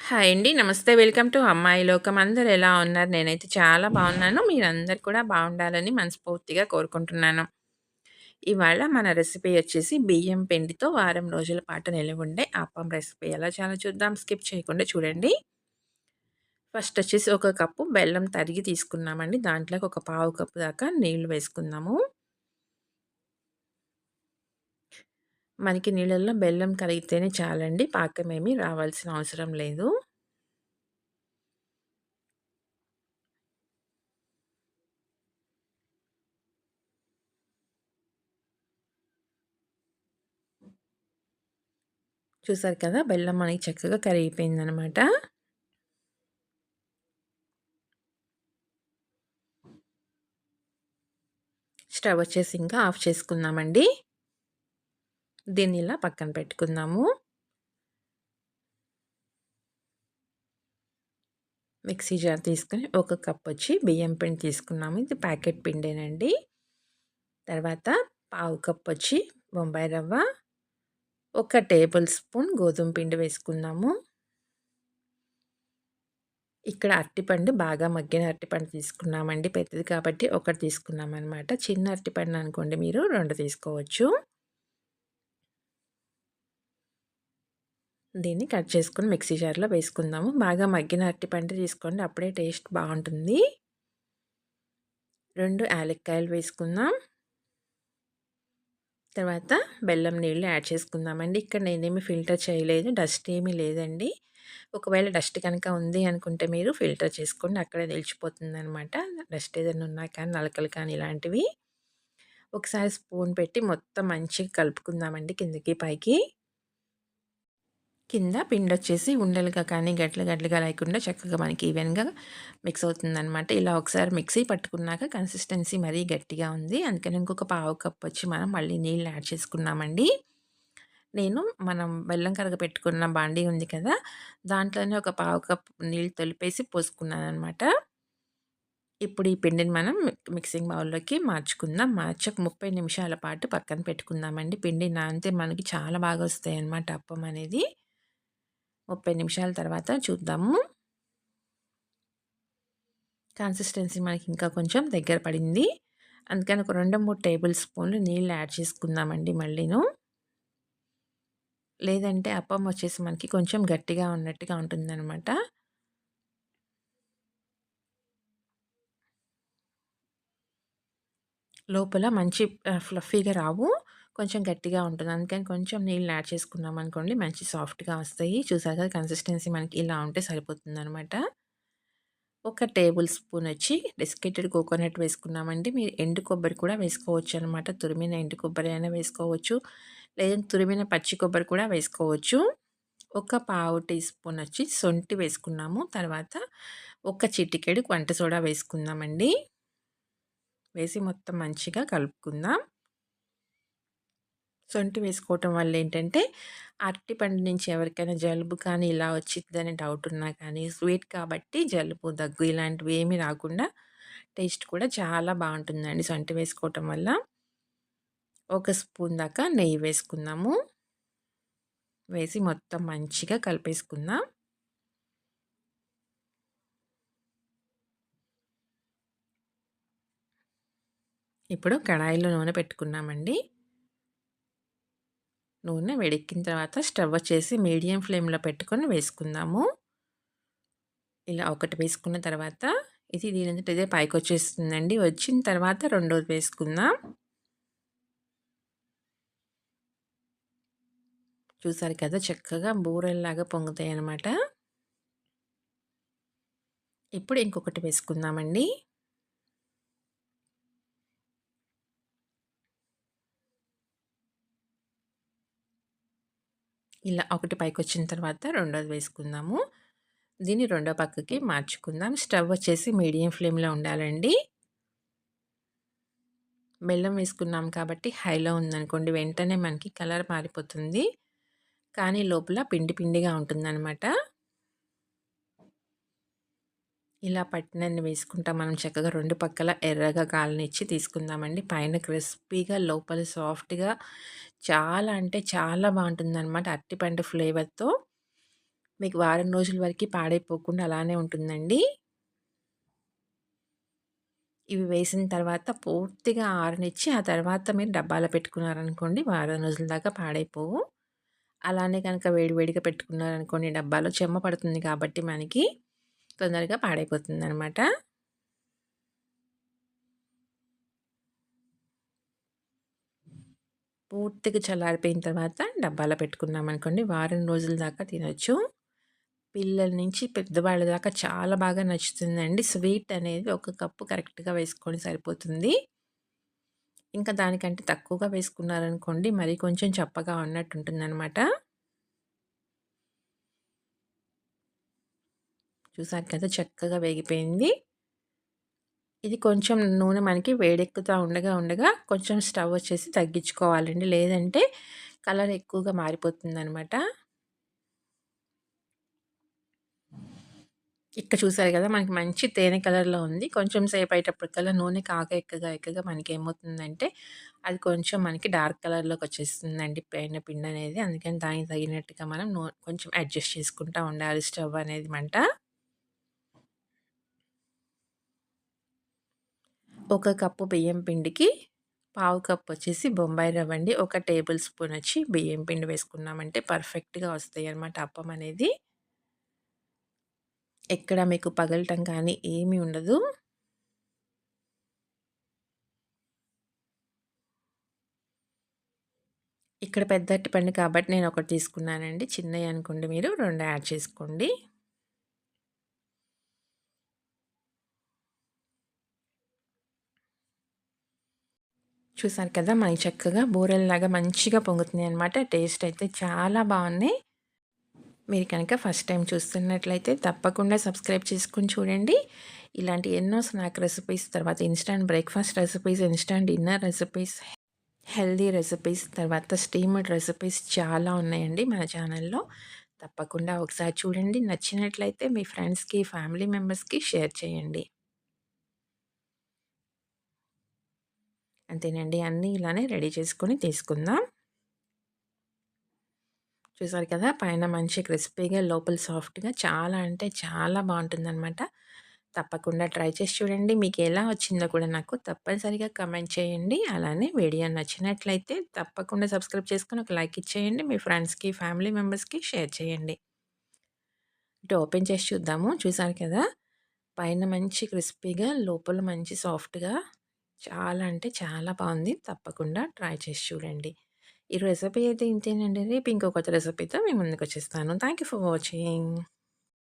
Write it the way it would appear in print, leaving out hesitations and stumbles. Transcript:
Hi అండి. నమస్తే. Welcome to అమ్మాయి లోకం. అందరూ ఎలా ఉన్నారు? నేనైతే చాలా బాగున్నాను. మీరందరూ కూడా బాగుండాలని మనస్ఫూర్తిగా కోరుకుంటున్నాను. ఇవాళ మన రెసిపీ వచ్చేసి బియ్యం పిండితో వారం రోజుల పాటు నిలవుండే అప్పం రెసిపీ ఎలా చేయాలో చూద్దాం. స్కిప్ చేయకుండా చూడండి. ఫస్ట్ వచ్చేసి ఒక కప్పు బెల్లం తరిగి తీసుకున్నామండి. దాంట్లోకి ఒక పావు కప్పు దాకా నీళ్లు వేసుకుందాము. మనకి నీళ్ళల్లో బెల్లం కరిగితేనే చాలండి. పాకమేమి రావాల్సిన అవసరం లేదు. చూసారు కదా! బెల్లం మనకి చక్కగా కరిగిపోయిందనమాట. స్టవ్ వచ్చేసి ఇంకా ఆఫ్ చేసుకుందామండి. దీన్ని ఇలా పక్కన పెట్టుకుందాము. మిక్సీ జార్ తీసుకొని ఒక కప్ వచ్చి బియ్యం పిండి తీసుకున్నాము. ఇది ప్యాకెట్ పిండేనండి. తర్వాత పావు కప్ వచ్చి బొంబాయి రవ్వ, ఒక టేబుల్ స్పూన్ గోధుమ పిండి వేసుకుందాము. ఇక్కడ అరటిపండు బాగా మగ్గిన అరటిపండు తీసుకున్నామండి. పెద్దది కాబట్టి ఒకటి తీసుకున్నామనమాట. చిన్న అరటిపండు అనుకోండి మీరు 2 తీసుకోవచ్చు. దీన్ని కట్ చేసుకొని మిక్సీ జార్‌లో వేసుకుందాము. బాగా మగ్గిన అరటిపండు తీసుకోండి. అప్పుడే టేస్ట్ బావుంటుంది. 2 యాలక్కాయలు వేసుకుందాం. తర్వాత బెల్లం నీళ్ళు యాడ్ చేసుకుందామండి. ఇక్కడ నేనేమి ఫిల్టర్ చేయలేదు. డస్ట్ ఏమీ లేదండి. ఒకవేళ డస్ట్ కనుక ఉంది అనుకుంటే మీరు ఫిల్టర్ చేసుకోండి. అక్కడే నిలిచిపోతుందనమాట. డస్ట్ ఏదైనా ఉన్నా కానీ, నలకలు కానీ ఇలాంటివి. ఒకసారి స్పూన్ పెట్టి మొత్తం మంచిగా కలుపుకుందామండి కిందకి పైకి. కింద పిండొచ్చేసి ఉండలుగా కానీ గట్లగా లేకుండా చక్కగా మనకి ఈవెన్‌గా మిక్స్ అవుతుందనమాట. ఇలా ఒకసారి మిక్సీ పట్టుకున్నాక కన్సిస్టెన్సీ మరీ గట్టిగా ఉంది. అందుకని ఇంకొక పావు కప్ వచ్చి మనం మళ్ళీ నీళ్ళు యాడ్ చేసుకున్నామండి. నేను మనం బెల్లం కరగపెట్టుకున్న బాండీ ఉంది కదా! దాంట్లోనే ఒక పావు కప్ నీళ్ళు తొలిపేసి పోసుకున్నాననమాట. ఇప్పుడు ఈ పిండిని మనం మిక్సింగ్ బౌల్‌లోకి మార్చుకుందాం. మార్చాక 30 నిమిషాల పాటు పక్కన పెట్టుకుందామండి. పిండి నానితే మనకి చాలా బాగా వస్తాయన్నమాట అప్పం అనేది. 30 నిమిషాల తర్వాత చూద్దాము. కన్సిస్టెన్సీ మనకి ఇంకా కొంచెం దగ్గర పడింది. అందుకని ఒక 2, 3 టేబుల్ స్పూన్లు నీళ్ళు యాడ్ చేసుకుందామండి మళ్ళీను. లేదంటే అప్పం వచ్చేసి మనకి కొంచెం గట్టిగా ఉన్నట్టుగా ఉంటుందనమాట. లోపల మంచి ఫ్లఫీగా రావు. కొంచెం గట్టిగా ఉంటుంది. అందుకని కొంచెం నీళ్ళు యాడ్ చేసుకున్నామనుకోండి మంచి సాఫ్ట్‌గా వస్తాయి. చూసారు కదా! కన్సిస్టెన్సీ మనకి ఇలా ఉంటే సరిపోతుందనమాట. ఒక టేబుల్ స్పూన్ వచ్చి డెసికేటెడ్ కోకోనట్ వేసుకున్నామండి. మీరు ఎండు కొబ్బరి కూడా వేసుకోవచ్చనమాట. తురిమిన ఎండు కొబ్బరి అయినా వేసుకోవచ్చు. లేదంటే తురిమిన పచ్చి కొబ్బరి కూడా వేసుకోవచ్చు. ఒక పావు టీ స్పూన్ వచ్చి సొంఠి వేసుకున్నాము. తర్వాత ఒక చిటికెడు వంట సోడా వేసుకుందామండి. వేసి మొత్తం మంచిగా కలుపుకుందాం. సొంఠి వేసుకోవటం వల్ల ఏంటంటే, అరటిపండు నుంచి ఎవరికైనా జలుబు కానీ ఇలా వచ్చిద్దని డౌట్ ఉన్నా కానీ, స్వీట్ కాబట్టి జలుబు, దగ్గు ఇలాంటివి ఏమీ రాకుండా టేస్ట్ కూడా చాలా బావుంటుందండి సొంఠి వేసుకోవటం వల్ల. ఒక స్పూన్ దాకా నెయ్యి వేసుకుందాము. వేసి మొత్తం మంచిగా కలిపేసుకుందాం. ఇప్పుడు కడాయిలో నూనె పెట్టుకున్నామండి. నూనె వేడెక్కిన తర్వాత స్టవ్ వచ్చేసి మీడియం ఫ్లేమ్‌లో పెట్టుకొని వేసుకుందాము. ఇలా ఒకటి వేసుకున్న తర్వాత ఇది దీనంతట ఇదే పైకొచ్చేస్తుందండి. వచ్చిన తర్వాత రెండోది వేసుకుందాం. చూసారు కదా! చక్కగా బూరెల్లాగా పొంగుతాయనమాట. ఇప్పుడు ఇంకొకటి వేసుకుందామండి. ఇలా ఒకటి పైకొచ్చిన తర్వాత రెండోది వేసుకుందాము. దీన్ని రెండో పక్కకి మార్చుకుందాం. స్టవ్ వచ్చేసి మీడియం ఫ్లేమ్‌లో ఉండాలండి. బెల్లం వేసుకున్నాం కాబట్టి హైలో ఉందనుకోండి వెంటనే మనకి కలర్ మారిపోతుంది. కానీ లోపల పిండి పిండిగా ఉంటుందనమాట. ఇలా పట్టినన్ని వేసుకుంటా మనం చక్కగా 2 పక్కల ఎర్రగా కాలనిచ్చి తీసుకుందామండి. పైన క్రిస్పీగా లోపల సాఫ్ట్‌గా చాలా అంటే చాలా బావుంటుందనమాట అరటిపండు ఫ్లేవర్‌తో. మీకు వారం రోజుల వరకి పాడైపోకుండా అలానే ఉంటుందండి. ఇవి వేసిన తర్వాత పూర్తిగా ఆరనిచ్చి, ఆ తర్వాత మీరు డబ్బాలో పెట్టుకున్నారనుకోండి వారం రోజుల దాకా పాడైపోవు. అలానే కనుక వేడి వేడిగా పెట్టుకున్నారనుకోండి డబ్బాలో చెమ్మ పడుతుంది కాబట్టి మనకి తొందరగా పాడైపోతుందనమాట. పూర్తిగా చల్లారిపోయిన తర్వాత డబ్బాలో పెట్టుకున్నామనుకోండి వారం రోజుల దాకా తినొచ్చు. పిల్లల నుంచి పెద్దవాళ్ళ దాకా చాలా బాగా నచ్చుతుందండి. స్వీట్ అనేది ఒక కప్పు కరెక్ట్‌గా వేసుకొని సరిపోతుంది. ఇంకా దానికంటే తక్కువగా వేసుకున్నారనుకోండి మరి కొంచెం చప్పగా ఉన్నట్టుంటుందనమాట. చూసారు కదా చక్కగా వేగిపోయింది. ఇది కొంచెం నూనె మనకి వేడెక్కుతా ఉండగా కొంచెం స్టవ్ వచ్చేసి తగ్గించుకోవాలండి. లేదంటే కలర్ ఎక్కువగా మారిపోతుందనమాట. ఇక్కడ చూసారు గదా! మనకి మంచి తేనె కలర్‌లో ఉంది. కొంచెం సేపయ్యేటప్పటికల్లా నూనె ఎక్కగా మనకేమవుతుందంటే, అది కొంచెం మనకి డార్క్ కలర్‌లోకొచ్చేస్తుందండి పైన పిండనేది. అందుకని దానికి తగినట్టుగా మనం కొంచెం అడ్జస్ట్ చేసుకుంటా ఉండాలి స్టవ్ అనేది మంట. ఒక కప్పు బియ్యం పిండికి పావు కప్పొచ్చేసి బొంబాయి రవ్వండి. ఒక టేబుల్ స్పూనొచ్చి బియ్యం పిండి వేసుకున్నామంటే పర్ఫెక్ట్‌గా వస్తాయన్నమాట అప్పం అనేది. ఎక్కడ మీకు పగలటం కానీ ఏమీ ఉండదు. ఇక్కడ పెద్ద అరటిపండు కాబట్టి నేనొకటి తీసుకున్నానండి. చిన్నయి అనుకోండి మీరు 2 యాడ్ చేసుకోండి. చూసారు కదా! మనకి చక్కగా బూరెల్లాగా మంచిగా పొంగుతున్నాయన్నమాట. టేస్ట్ అయితే చాలా బావున్నాయి. మీరు కనుక ఫస్ట్ టైమ్ చూస్తున్నట్లయితే తప్పకుండా సబ్స్క్రైబ్ చేసుకొని చూడండి. ఇలాంటి ఎన్నో స్నాక్ రెసిపీస్, తర్వాత instant breakfast recipes, instant dinner recipes, healthy recipes, తర్వాత స్టీమ్డ్ రెసిపీస్ చాలా ఉన్నాయండి మన ఛానల్‌లో. తప్పకుండా ఒకసారి చూడండి. నచ్చినట్లయితే మీ ఫ్రెండ్స్‌కి, ఫ్యామిలీ మెంబర్స్‌కి షేర్ చేయండి. అంతేనండి. అన్నీ ఇలానే రెడీ చేసుకొని తీసుకుందాం. చూసారు కదా! పైన మంచి క్రిస్పీగా, లోపల సాఫ్ట్‌గా చాలా అంటే చాలా బావుంటుందనమాట. తప్పకుండా ట్రై చేసి చూడండి. మీకెలా వచ్చిందో కూడా నాకు తప్పనిసరిగా కామెంట్ చేయండి. అలానే వీడియో నచ్చినట్లయితే తప్పకుండా సబ్స్క్రైబ్ చేసుకొని ఒక లైక్ ఇచ్చేయండి. మీ ఫ్రెండ్స్‌కి, ఫ్యామిలీ మెంబర్స్‌కి షేర్ చేయండి. ఇటు ఓపెన్ చేసి చూద్దాము. చూసారు కదా! పైన మంచి క్రిస్పీగా, లోపల మంచి సాఫ్ట్‌గా చాలా అంటే చాలా బావుంది. తప్పకుండా ట్రై చేసి చూడండి. ఈ రెసిపీ అయితే ఇంతేనండి. రేపు ఇంకో కొత్త రెసిపీతో మీ ముందుకొచ్చేస్తాను. Thank you for watching.